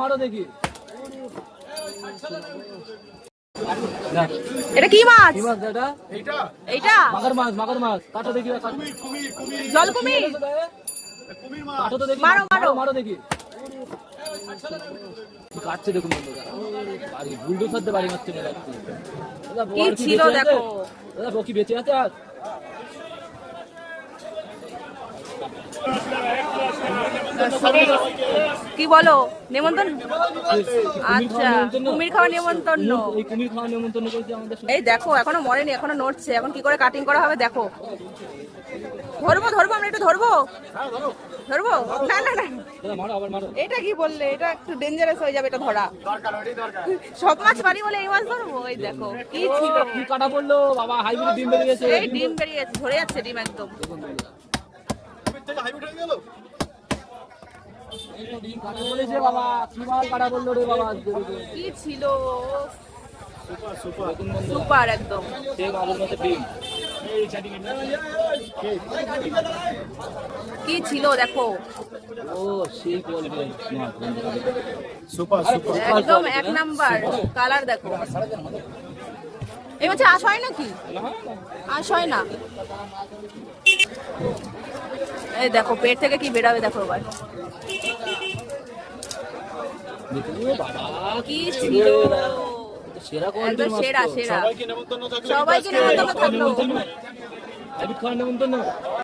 মারো দেখি। এটা কি মাছ? কি মাছ এটা? এইটা মাগুর মাছ, মাগুর মাছ। কাটো দেখি। জল কুমির। কাটো তো দেখি। মারো মারো মারো দেখি। কাটছে দেখুন বন্ধুরা। বাড়ি বুলডোজার দিয়ে বাড়ি মারছে মেরে যাচ্ছে। কি ছিল দেখো। দাদা বকি বেঁচে আছে আর? কি বলো নেমন্তন্ন? আচ্ছা কুমির খাওয়া নেমন্তন্ন। এই কুমির খাওয়া নেমন্তন্ন করেছে আমাদের। এই দেখো এখনো মরেনি, এখনো নড়ছে। এখন কি করে কাটিং করা হবে দেখো। ধরবো ধরবো, আমরা একটু ধরবো ধরবো। না না না, দাদা মারো আবার মারো। এটা কি বললে? এটা একটু ডেঞ্জারাস হয়ে যাবে এটা ধরা। সব মাছ পারি বলে এই মাছ ধরবো? এই দেখো কি ছিল। কি কাটা পড়লো বাবা, হাইব্রিড ডিম বেরিয়ে গেছে। এই ডিম বেরিয়ে গেছে, ধরে যাচ্ছে ডিম একদম। ডিম কাটা পড়েছে বাবা, কি মাল কাটা পড়লো রে বাবা। কি ছিল? সুপার একদম। সেই মালের মধ্যে ডিম। কি ছিল দেখো। ও সেই কোয়ালিটি সুপার সুপার একদম এক নাম্বার কালার দেখো। এই মাছে আশ হয় নাকি? আশ হয় না। এই দেখো পেট থেকে কি বেরাবে দেখো এবার। কি ছিল? সেরা একদম কোয়ালিটির সেরা সেরা। সবাইকে নেমন্তন্ন থাকলো। সবাইকে নেমন্তন্ন থাকলো। নেমন্তন্ন।